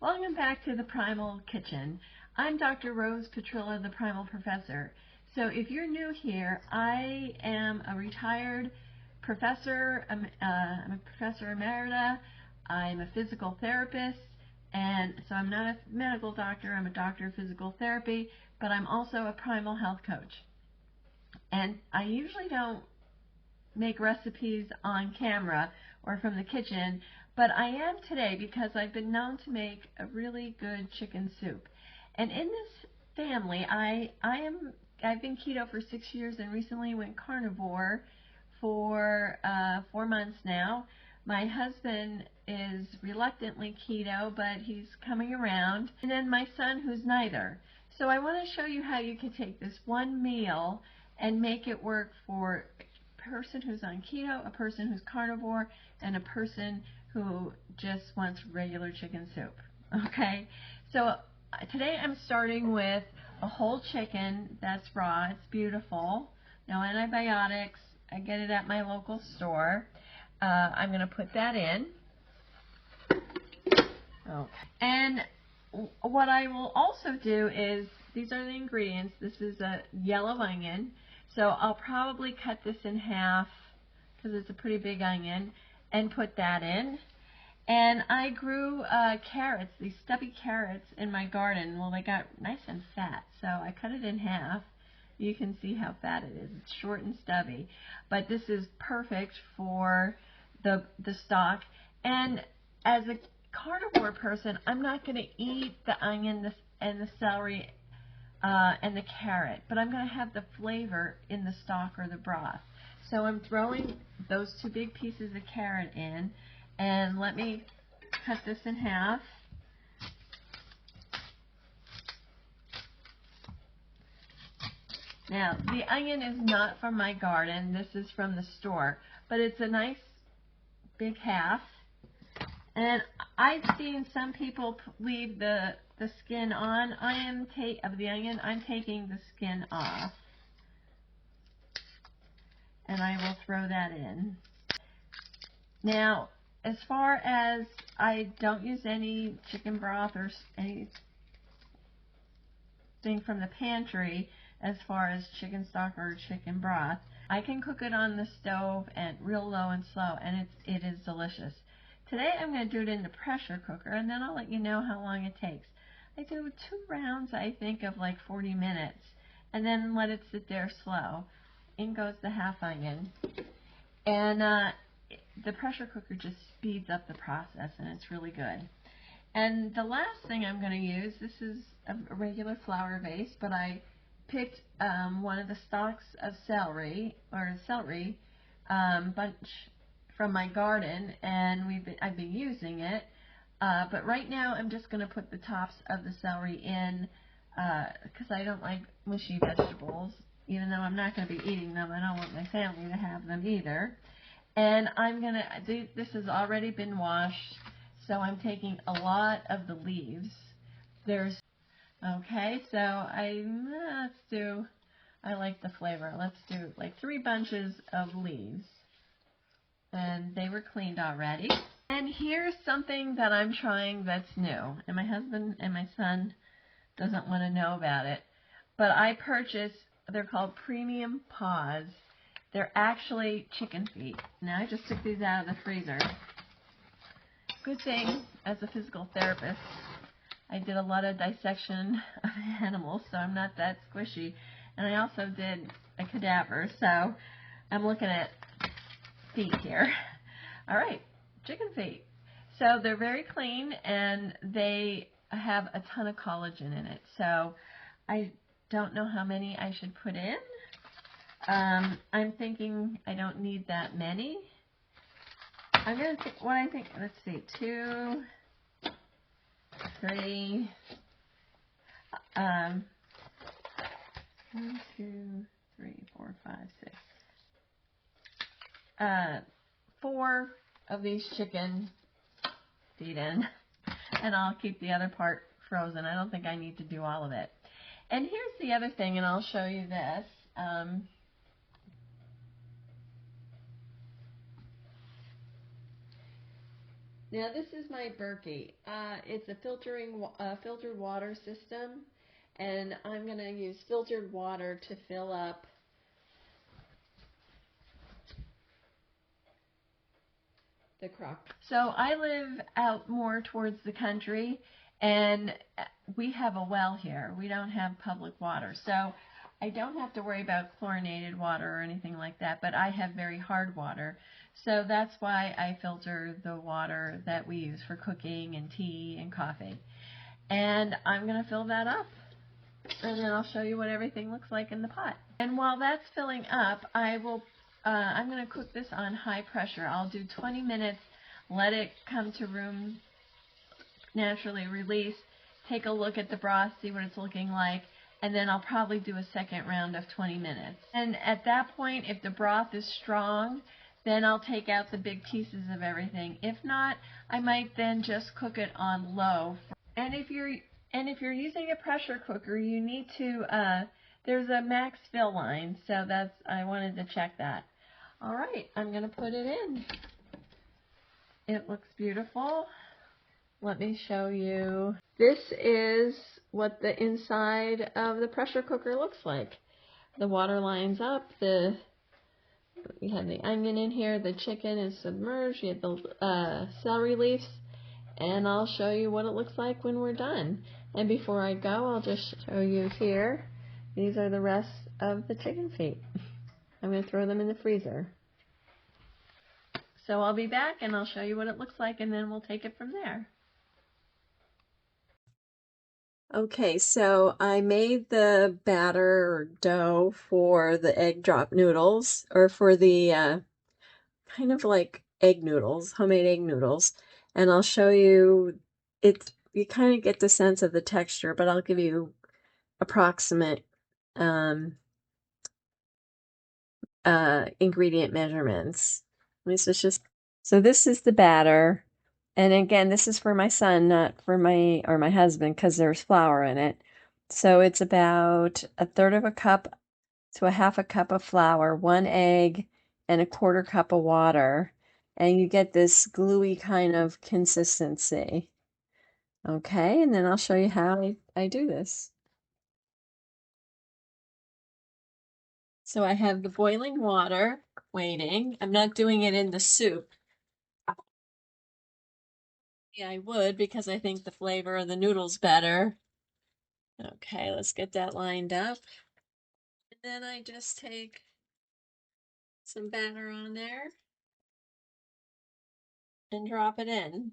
Welcome back to the Primal Kitchen. I'm Dr. Rose Petrilla, the Primal Professor. So if you're new here, I am a retired professor. I'm a professor emerita. I'm a physical therapist, and so I'm not a medical doctor. I'm a doctor of physical therapy, but I'm also a primal health coach. And I usually don't make recipes on camera or from the kitchen, but I am today because I've been known to make a really good chicken soup. And in this family, I've been keto for 6 years and recently went carnivore for 4 months now. My husband is reluctantly keto, but he's coming around. And then my son, who's neither. So I want to show you how you can take this one meal and make it work for a person who's on keto, a person who's carnivore, and a person who just wants regular chicken soup. Okay, so today I'm starting with a whole chicken that's raw. It's beautiful. No antibiotics. I get it at my local store. I'm going to put that in. Okay. And what I will also do is, these are the ingredients. This is a yellow onion. So I'll probably cut this in half because it's a pretty big onion and put that in. And I grew carrots, these stubby carrots in my garden. Well, they got nice and fat, so I cut it in half. You can see how fat it is. It's short and stubby. But this is perfect for the stock. And as a carnivore person, I'm not going to eat the onion and the celery and the carrot, but I'm going to have the flavor in the stock or the broth. So I'm throwing those two big pieces of carrot in, and let me cut this in half. Now, the onion is not from my garden. This is from the store, but it's a nice big half. And I've seen some people leave the skin on. Of the onion, I'm taking the skin off. And I will throw that in. Now, as far as I don't use any chicken broth or anything from the pantry as far as chicken stock or chicken broth, I can cook it on the stove at real low and slow, and it is delicious. Today I'm going to do it in the pressure cooker, and then I'll let you know how long it takes. I do 2 rounds, I think, of like 40 minutes, and then let it sit there slow. In goes the half onion. And the pressure cooker just speeds up the process, and it's really good. And the last thing I'm going to use, this is a regular flour vase, but I picked one of the stalks of celery, or celery bunch from my garden, and I've been using it. But right now I'm just going to put the tops of the celery in because I don't like mushy vegetables. Even though I'm not going to be eating them, I don't want my family to have them either. And I'm going to, this has already been washed, so I'm taking a lot of the leaves. Okay, so I like the flavor. Let's do like 3 bunches of leaves. And they were cleaned already. And here's something that I'm trying that's new. And my husband and my son doesn't want to know about it. But I purchased, they're called premium paws. They're actually chicken feet. Now I just took these out of the freezer. Good thing, as a physical therapist, I did a lot of dissection of animals, so I'm not that squishy. And I also did a cadaver, so I'm looking at feet here. All right, chicken feet. So they're very clean, and they have a ton of collagen in it. So I don't know how many I should put in. I'm thinking I don't need that many. I'm going to think what I think. Let's see, 2, 3, 1, 2, 3, 4, 5, 6. 4 of these chicken feet in, and I'll keep the other part frozen. I don't think I need to do all of it. And here's the other thing, and I'll show you this. Now this is my Berkey. It's a filtered water system, and I'm going to use filtered water to fill up the crock. So I live out more towards the country, and we have a well here. We don't have public water, so I don't have to worry about chlorinated water or anything like that, but I have very hard water. So that's why I filter the water that we use for cooking and tea and coffee. And I'm going to fill that up, and then I'll show you what everything looks like in the pot. And while that's filling up, I'm going to cook this on high pressure. I'll do 20 minutes, let it come to room, naturally release, take a look at the broth, see what it's looking like, and then I'll probably do a second round of 20 minutes. And at that point, if the broth is strong, then I'll take out the big pieces of everything. If not, I might then just cook it on low. And if you're using a pressure cooker, you need to, there's a max fill line, so I wanted to check that. All right, I'm going to put it in. It looks beautiful. Let me show you. This is what the inside of the pressure cooker looks like. The water lines up. We have the onion in here. The chicken is submerged. You have the celery leaves. And I'll show you what it looks like when we're done. And before I go, I'll just show you here. These are the rest of the chicken feet. I'm going to throw them in the freezer. So I'll be back and I'll show you what it looks like, and then we'll take it from there. Okay, so I made the batter or dough for the egg drop noodles, or for the kind of like egg noodles, homemade egg noodles. And I'll show you, you kind of get the sense of the texture, but I'll give you approximate ingredient measurements. So this is the batter. And again, this is for my son, not for my husband, because there's flour in it. So it's about 1/3 of a cup to a 1/2 a cup of flour, 1 egg, and 1/4 cup of water. And you get this gluey kind of consistency. Okay, and then I'll show you how I do this. So I have the boiling water waiting. I'm not doing it in the soup. Yeah, I would, because I think the flavor of the noodle's better. Okay, let's get that lined up. And then I just take some batter on there and drop it in.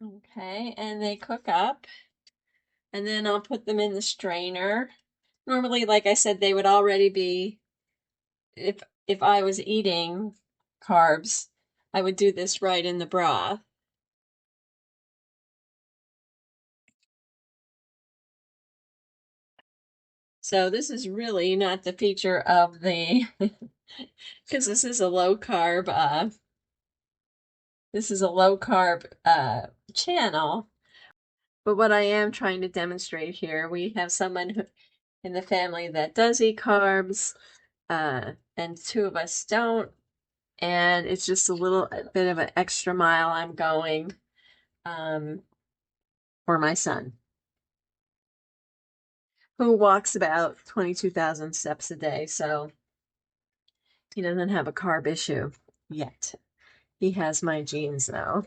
Okay, and they cook up. And then I'll put them in the strainer. Normally, like I said, they would already be, if I was eating carbs, I would do this right in the broth. So this is really not the feature of the, because this is a low carb channel. But what I am trying to demonstrate here, we have someone in the family that does eat carbs, and 2 of us don't. And it's just a little bit of an extra mile I'm going for my son, who walks about 22,000 steps a day, so he doesn't have a carb issue yet. He has my genes, though.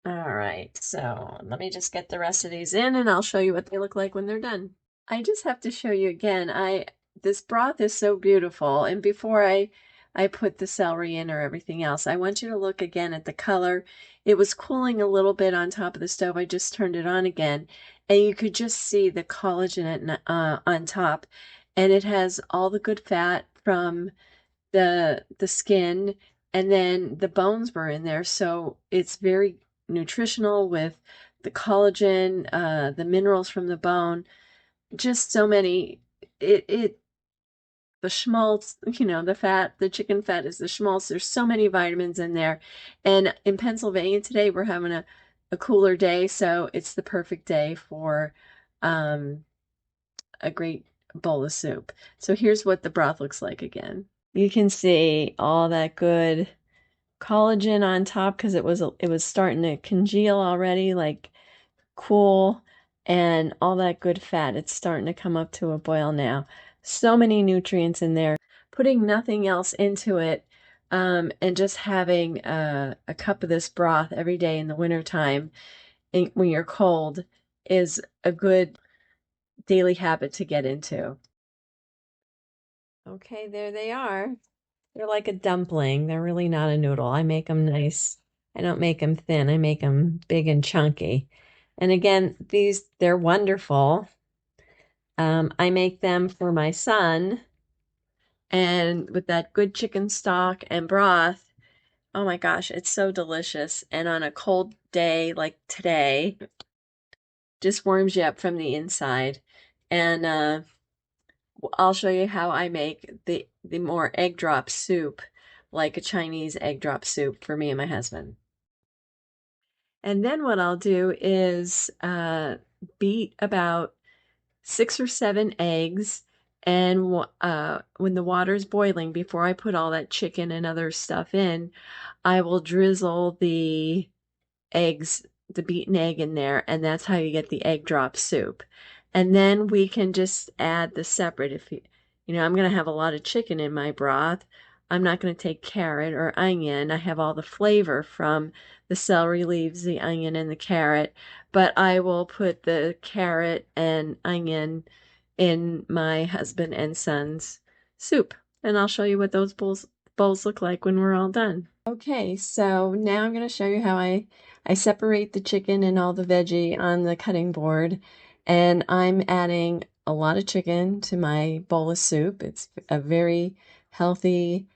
All right, so let me just get the rest of these in, and I'll show you what they look like when they're done. I just have to show you again, this broth is so beautiful, and before I put the celery in or everything else, I want you to look again at the color. It was cooling a little bit on top of the stove. I just turned it on again, and you could just see the collagen on top, and it has all the good fat from the skin, and then the bones were in there, so it's very nutritional with the collagen, the minerals from the bone, just so many. It the schmaltz, you know, the fat, the chicken fat is the schmaltz. There's so many vitamins in there. And in Pennsylvania today, we're having a cooler day, so it's the perfect day for a great bowl of soup. So here's what the broth looks like again. You can see all that good collagen on top because it was starting to congeal already, like cool, and all that good fat. It's starting to come up to a boil now. So many nutrients in there. Putting nothing else into it, and just having a cup of this broth every day in the wintertime when you're cold is a good daily habit to get into. Okay, there they are. They're like a dumpling. They're really not a noodle. I make them nice. I don't make them thin. I make them big and chunky. And again, they're wonderful. I make them for my son, and with that good chicken stock and broth, oh my gosh, it's so delicious. And on a cold day like today, just warms you up from the inside. And I'll show you how I make the more egg drop soup, like a Chinese egg drop soup for me and my husband. And then what I'll do is beat about 6 or 7 eggs, and when the water's boiling, before I put all that chicken and other stuff in, I will drizzle the eggs, the beaten egg in there, and that's how you get the egg drop soup. And then we can just add the separate. If you know, I'm going to have a lot of chicken in my broth. I'm not going to take carrot or onion. I have all the flavor from the celery leaves, the onion, and the carrot, but I will put the carrot and onion in my husband and son's soup. And I'll show you what those bowls look like when we're all done. Okay, so now I'm going to show you how I separate the chicken and all the veggie on the cutting board. And I'm adding a lot of chicken to my bowl of soup. It's a very healthy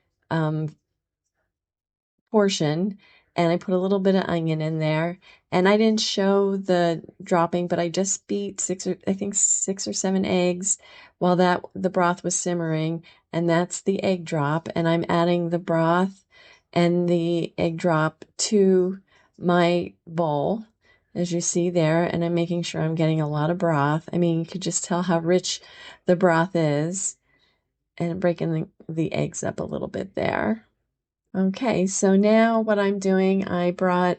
portion, and I put a little bit of onion in there. And I didn't show the dropping, but I just beat 6 or 7 eggs while the broth was simmering, and that's the egg drop. And I'm adding the broth and the egg drop to my bowl, as you see there, and I'm making sure I'm getting a lot of broth. I mean, you could just tell how rich the broth is, and breaking the eggs up a little bit there. Okay, so now what I'm doing, I brought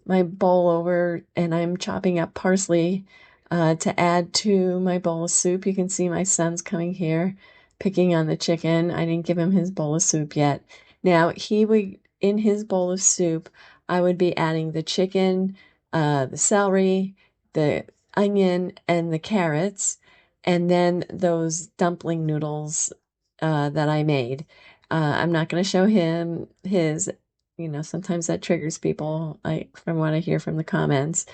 my bowl over and I'm chopping up parsley to add to my bowl of soup. You can see my son's coming here, picking on the chicken. I didn't give him his bowl of soup yet. Now, in his bowl of soup, I would be adding the chicken, the celery, the onion, and the carrots, and then those dumpling noodles that I made. I'm not going to show him his, you know, sometimes that triggers people, from what I hear from the comments.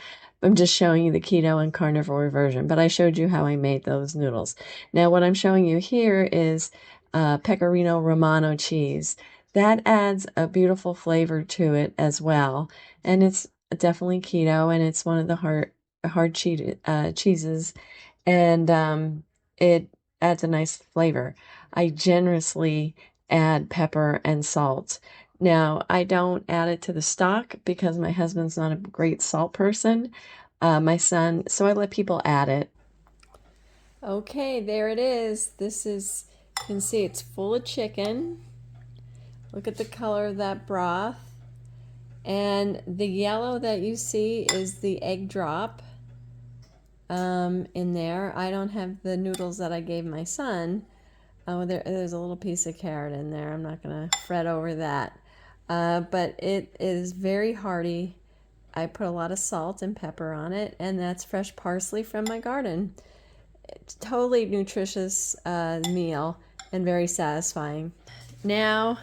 I'm just showing you the keto and carnivore version, but I showed you how I made those noodles. Now, what I'm showing you here is Pecorino Romano cheese. That adds a beautiful flavor to it as well, and it's definitely keto, and it's one of the hard cheeses, and it adds a nice flavor. I generously add pepper and salt. Now, I don't add it to the stock because my husband's not a great salt person. My son, so I let people add it. Okay, there it is. You can see it's full of chicken. Look at the color of that broth. And the yellow that you see is the egg drop in there. I don't have the noodles that I gave my son. Oh, there's a little piece of carrot in there. I'm not going to fret over that. But it is very hearty. I put a lot of salt and pepper on it, and that's fresh parsley from my garden. It's totally nutritious meal and very satisfying. Now,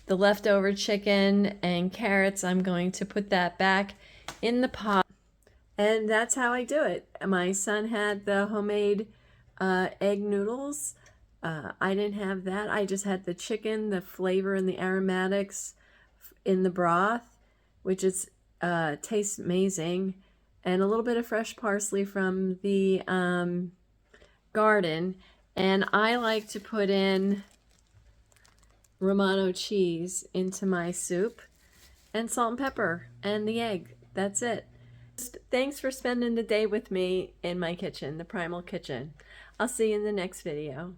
the leftover chicken and carrots, I'm going to put that back in the pot. And that's how I do it. My son had the homemade egg noodles. I didn't have that. I just had the chicken, the flavor and the aromatics in the broth, which tastes amazing, and a little bit of fresh parsley from the garden. And I like to put in Romano cheese into my soup, and salt and pepper and the egg. That's it. Thanks for spending the day with me in my kitchen, the Primal Kitchen. I'll see you in the next video.